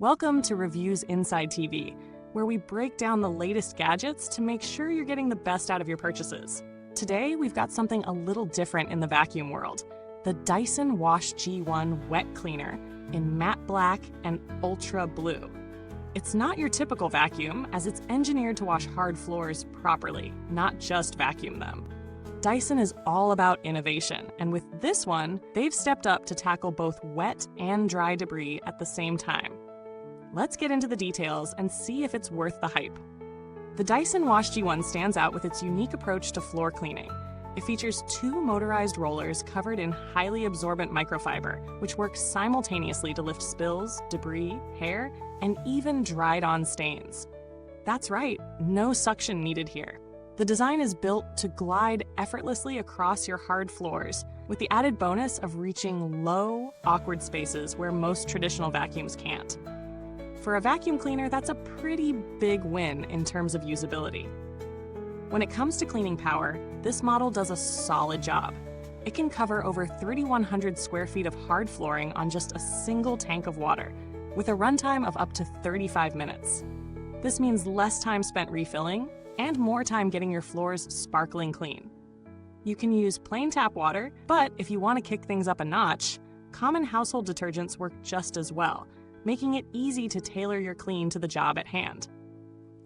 Welcome to Reviewsinside TV, where we break down the latest gadgets to make sure you're getting the best out of your purchases. Today, we've got something a little different in the vacuum world: the Dyson WashG1 Wet Cleaner in matte black and ultra blue. It's not your typical vacuum, as it's engineered to wash hard floors properly, not just vacuum them. Dyson is all about innovation, and with this one, they've stepped up to tackle both wet and dry debris at the same time. Let's get into the details and see if it's worth the hype. The Dyson WashG1 stands out with its unique approach to floor cleaning. It features two motorized rollers covered in highly absorbent microfiber, which works simultaneously to lift spills, debris, hair, and even dried-on stains. That's right, no suction needed here. The design is built to glide effortlessly across your hard floors, with the added bonus of reaching low, awkward spaces where most traditional vacuums can't. For a vacuum cleaner, that's a pretty big win in terms of usability. When it comes to cleaning power, this model does a solid job. It can cover over 3,100 square feet of hard flooring on just a single tank of water, with a runtime of up to 35 minutes. This means less time spent refilling and more time getting your floors sparkling clean. You can use plain tap water, but if you want to kick things up a notch, common household detergents work just as well, making it easy to tailor your clean to the job at hand.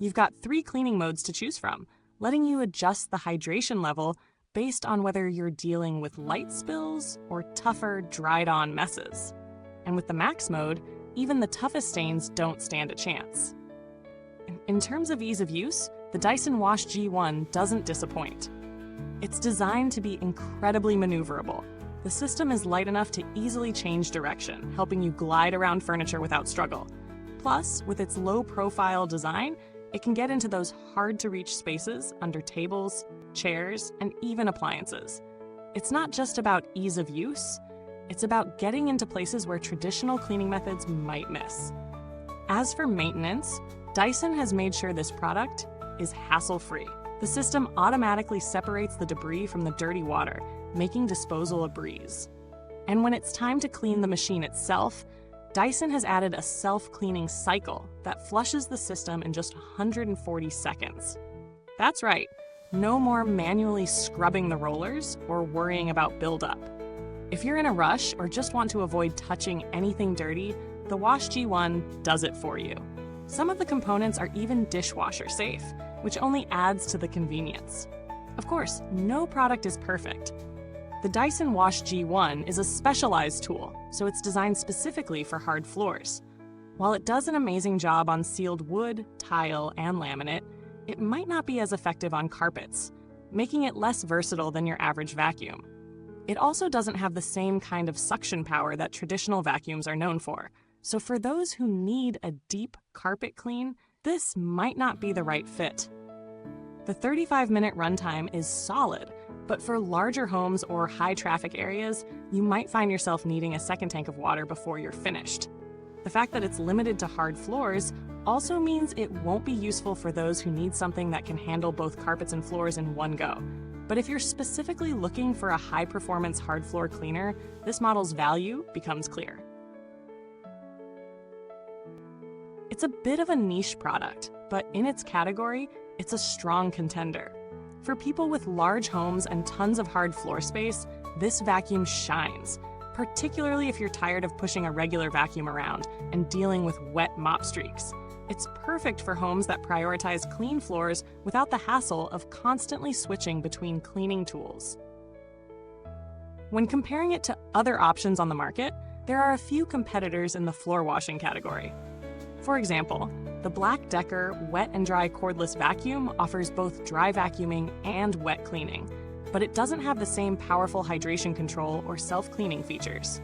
You've got 3 cleaning modes to choose from, letting you adjust the hydration level based on whether you're dealing with light spills or tougher, dried-on messes. And with the max mode, even the toughest stains don't stand a chance. In terms of ease of use, the Dyson WashG1 doesn't disappoint. It's designed to be incredibly maneuverable. The system is light enough to easily change direction, helping you glide around furniture without struggle. Plus, with its low-profile design, it can get into those hard-to-reach spaces under tables, chairs, and even appliances. It's not just about ease of use, it's about getting into places where traditional cleaning methods might miss. As for maintenance, Dyson has made sure this product is hassle-free. The system automatically separates the debris from the dirty water, making disposal a breeze. And when it's time to clean the machine itself, Dyson has added a self-cleaning cycle that flushes the system in just 140 seconds. That's right, no more manually scrubbing the rollers or worrying about buildup. If you're in a rush or just want to avoid touching anything dirty, the WashG1 does it for you. Some of the components are even dishwasher safe, which only adds to the convenience. Of course, no product is perfect. The Dyson WashG1 is a specialized tool, so it's designed specifically for hard floors. While it does an amazing job on sealed wood, tile, and laminate, it might not be as effective on carpets, making it less versatile than your average vacuum. It also doesn't have the same kind of suction power that traditional vacuums are known for, so for those who need a deep carpet clean, this might not be the right fit. The 35-minute runtime is solid, but for larger homes or high-traffic areas, you might find yourself needing a second tank of water before you're finished. The fact that it's limited to hard floors also means it won't be useful for those who need something that can handle both carpets and floors in one go. But if you're specifically looking for a high-performance hard floor cleaner, this model's value becomes clear. It's a bit of a niche product, but in its category, it's a strong contender. For people with large homes and tons of hard floor space, this vacuum shines, particularly if you're tired of pushing a regular vacuum around and dealing with wet mop streaks. It's perfect for homes that prioritize clean floors without the hassle of constantly switching between cleaning tools. When comparing it to other options on the market, there are a few competitors in the floor washing category. For example, the Black Decker Wet and Dry Cordless Vacuum offers both dry vacuuming and wet cleaning, but it doesn't have the same powerful hydration control or self-cleaning features.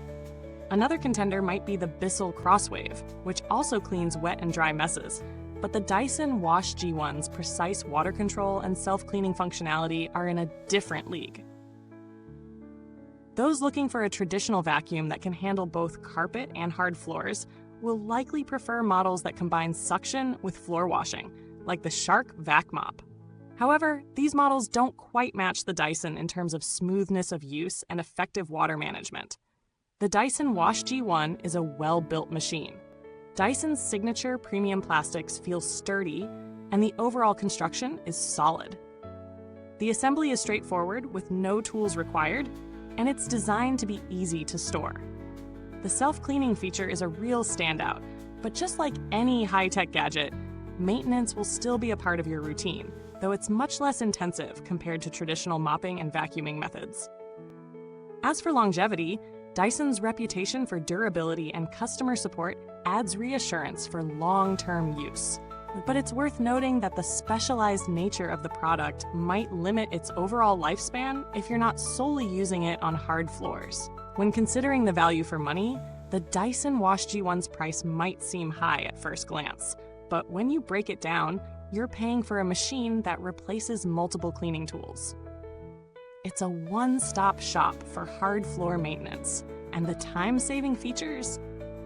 Another contender might be the Bissell Crosswave, which also cleans wet and dry messes, but the Dyson WashG1's precise water control and self-cleaning functionality are in a different league. Those looking for a traditional vacuum that can handle both carpet and hard floors will likely prefer models that combine suction with floor washing, like the Shark Vac Mop. However, these models don't quite match the Dyson in terms of smoothness of use and effective water management. The Dyson WashG1 is a well-built machine. Dyson's signature premium plastics feel sturdy, and the overall construction is solid. The assembly is straightforward with no tools required, and it's designed to be easy to store. The self-cleaning feature is a real standout, but just like any high-tech gadget, maintenance will still be a part of your routine, though it's much less intensive compared to traditional mopping and vacuuming methods. As for longevity, Dyson's reputation for durability and customer support adds reassurance for long-term use. But it's worth noting that the specialized nature of the product might limit its overall lifespan if you're not solely using it on hard floors. When considering the value for money, the Dyson WashG1's price might seem high at first glance, but when you break it down, you're paying for a machine that replaces multiple cleaning tools. It's a one-stop shop for hard floor maintenance, and the time-saving features,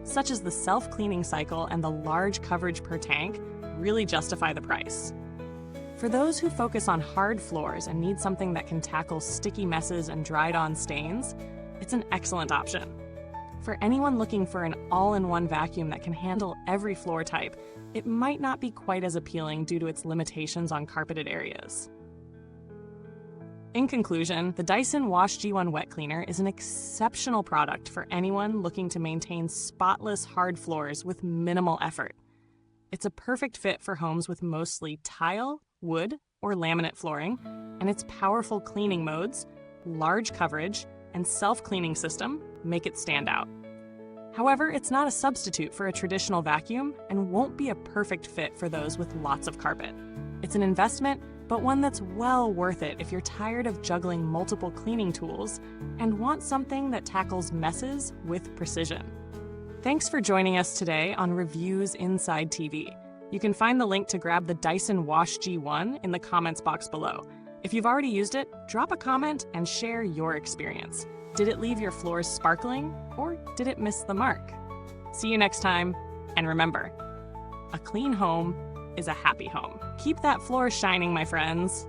such as the self-cleaning cycle and the large coverage per tank, really justify the price. For those who focus on hard floors and need something that can tackle sticky messes and dried-on stains, it's an excellent option. For anyone looking for an all-in-one vacuum that can handle every floor type, it might not be quite as appealing due to its limitations on carpeted areas. In conclusion, the Dyson WashG1 Wet Cleaner is an exceptional product for anyone looking to maintain spotless hard floors with minimal effort. It's a perfect fit for homes with mostly tile, wood, or laminate flooring, and its powerful cleaning modes, large coverage, and self-cleaning system make it stand out. However, it's not a substitute for a traditional vacuum and won't be a perfect fit for those with lots of carpet. It's an investment, but one that's well worth it if you're tired of juggling multiple cleaning tools and want something that tackles messes with precision. Thanks for joining us today on Reviews Inside TV. You can find the link to grab the Dyson WashG1 in the comments box below. If you've already used it, drop a comment and share your experience. Did it leave your floors sparkling, or did it miss the mark? See you next time, and remember, a clean home is a happy home. Keep that floor shining, my friends.